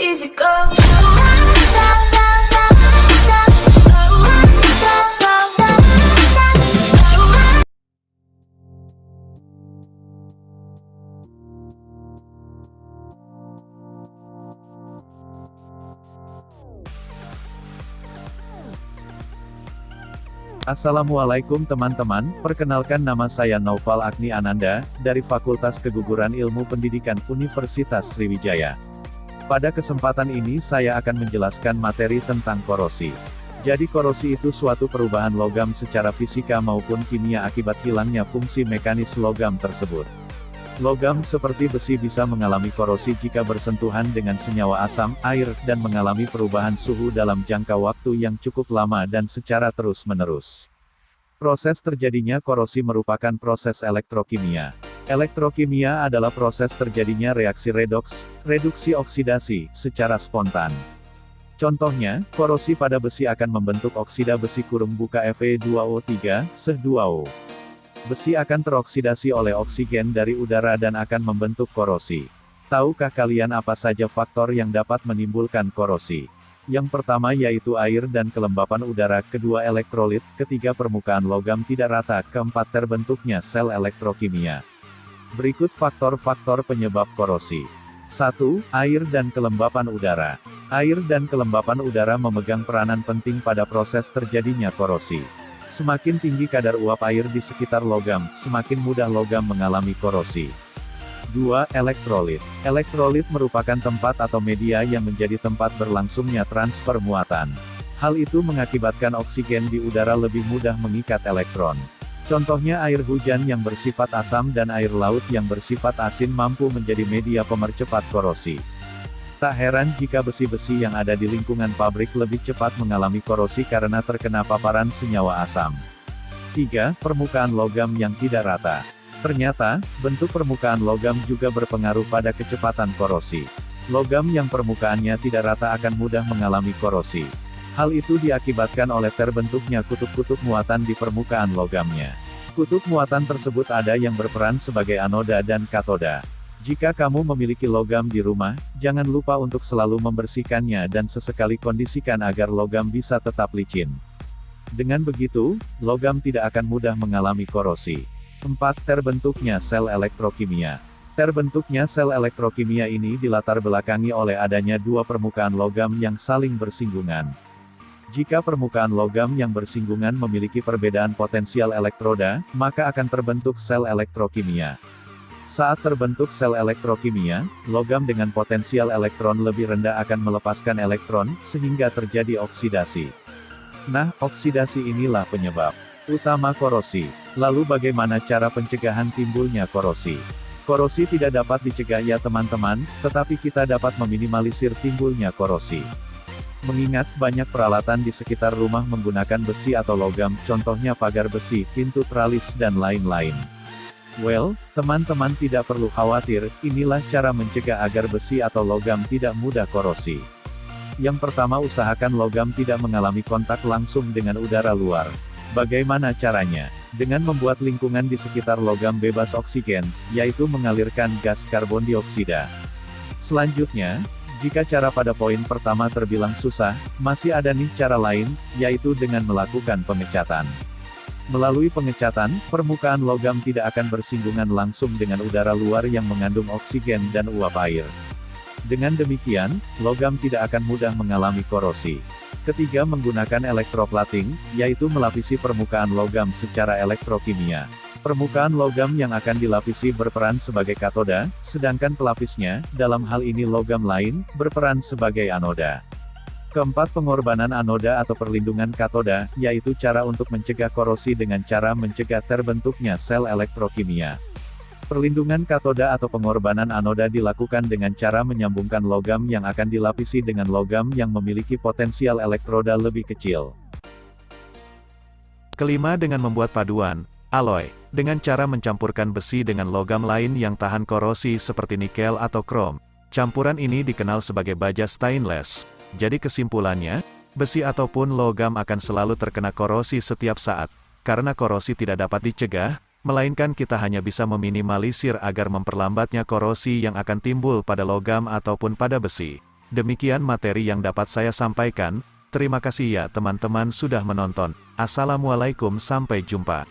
easy go. Assalamualaikum teman-teman, perkenalkan nama saya Naufal Agni Ananda, dari Fakultas Keguguran Ilmu Pendidikan Universitas Sriwijaya. Pada kesempatan ini saya akan menjelaskan materi tentang korosi. Jadi korosi itu suatu perubahan logam secara fisika maupun kimia akibat hilangnya fungsi mekanis logam tersebut. Logam seperti besi bisa mengalami korosi jika bersentuhan dengan senyawa asam, air, dan mengalami perubahan suhu dalam jangka waktu yang cukup lama dan secara terus-menerus. Proses terjadinya korosi merupakan proses elektrokimia. Elektrokimia adalah proses terjadinya reaksi redoks, reduksi oksidasi, secara spontan. Contohnya, korosi pada besi akan membentuk oksida besi Fe2O3, Se2O. Besi akan teroksidasi oleh oksigen dari udara dan akan membentuk korosi. Tahukah kalian apa saja faktor yang dapat menimbulkan korosi? Yang pertama yaitu air dan kelembapan udara, kedua elektrolit, ketiga permukaan logam tidak rata, keempat terbentuknya sel elektrokimia. Berikut faktor-faktor penyebab korosi. 1. Air dan kelembapan udara. Air dan kelembapan udara memegang peranan penting pada proses terjadinya korosi. Semakin tinggi kadar uap air di sekitar logam, semakin mudah logam mengalami korosi. 2. Elektrolit. Elektrolit merupakan tempat atau media yang menjadi tempat berlangsungnya transfer muatan. Hal itu mengakibatkan oksigen di udara lebih mudah mengikat elektron. Contohnya air hujan yang bersifat asam dan air laut yang bersifat asin mampu menjadi media pemercepat korosi. Tak heran jika besi-besi yang ada di lingkungan pabrik lebih cepat mengalami korosi karena terkena paparan senyawa asam. 3. Permukaan logam yang tidak rata. Ternyata, bentuk permukaan logam juga berpengaruh pada kecepatan korosi. Logam yang permukaannya tidak rata akan mudah mengalami korosi. Hal itu diakibatkan oleh terbentuknya kutub-kutub muatan di permukaan logamnya. Kutub muatan tersebut ada yang berperan sebagai anoda dan katoda. Jika kamu memiliki logam di rumah, jangan lupa untuk selalu membersihkannya dan sesekali kondisikan agar logam bisa tetap licin. Dengan begitu, logam tidak akan mudah mengalami korosi. 4. Terbentuknya sel elektrokimia. Terbentuknya sel elektrokimia ini dilatar belakangi oleh adanya dua permukaan logam yang saling bersinggungan. Jika permukaan logam yang bersinggungan memiliki perbedaan potensial elektroda, maka akan terbentuk sel elektrokimia. Saat terbentuk sel elektrokimia, logam dengan potensial elektron lebih rendah akan melepaskan elektron, sehingga terjadi oksidasi. Nah, oksidasi inilah penyebab utama korosi. Lalu bagaimana cara pencegahan timbulnya korosi? Korosi tidak dapat dicegah ya teman-teman, tetapi kita dapat meminimalisir timbulnya korosi. Mengingat banyak peralatan di sekitar rumah menggunakan besi atau logam, contohnya pagar besi, pintu tralis dan lain-lain. Well, teman-teman tidak perlu khawatir, inilah cara mencegah agar besi atau logam tidak mudah korosi. Yang pertama, usahakan logam tidak mengalami kontak langsung dengan udara luar. Bagaimana caranya? Dengan membuat lingkungan di sekitar logam bebas oksigen, yaitu mengalirkan gas karbon dioksida. Selanjutnya, jika cara pada poin pertama terbilang susah, masih ada nih cara lain, yaitu dengan melakukan pengecatan. Melalui pengecatan, permukaan logam tidak akan bersinggungan langsung dengan udara luar yang mengandung oksigen dan uap air. Dengan demikian, logam tidak akan mudah mengalami korosi. Ketiga, menggunakan elektroplating, yaitu melapisi permukaan logam secara elektrokimia. Permukaan logam yang akan dilapisi berperan sebagai katoda, sedangkan pelapisnya, dalam hal ini logam lain, berperan sebagai anoda. Keempat, pengorbanan anoda atau perlindungan katoda, yaitu cara untuk mencegah korosi dengan cara mencegah terbentuknya sel elektrokimia. Perlindungan katoda atau pengorbanan anoda dilakukan dengan cara menyambungkan logam yang akan dilapisi dengan logam yang memiliki potensial elektroda lebih kecil. Kelima, dengan membuat paduan, alloy, dengan cara mencampurkan besi dengan logam lain yang tahan korosi seperti nikel atau krom. Campuran ini dikenal sebagai baja stainless. Jadi kesimpulannya, besi ataupun logam akan selalu terkena korosi setiap saat. Karena korosi tidak dapat dicegah, melainkan kita hanya bisa meminimalisir agar memperlambatnya korosi yang akan timbul pada logam ataupun pada besi. Demikian materi yang dapat saya sampaikan. Terima kasih ya teman-teman sudah menonton. Assalamualaikum, sampai jumpa.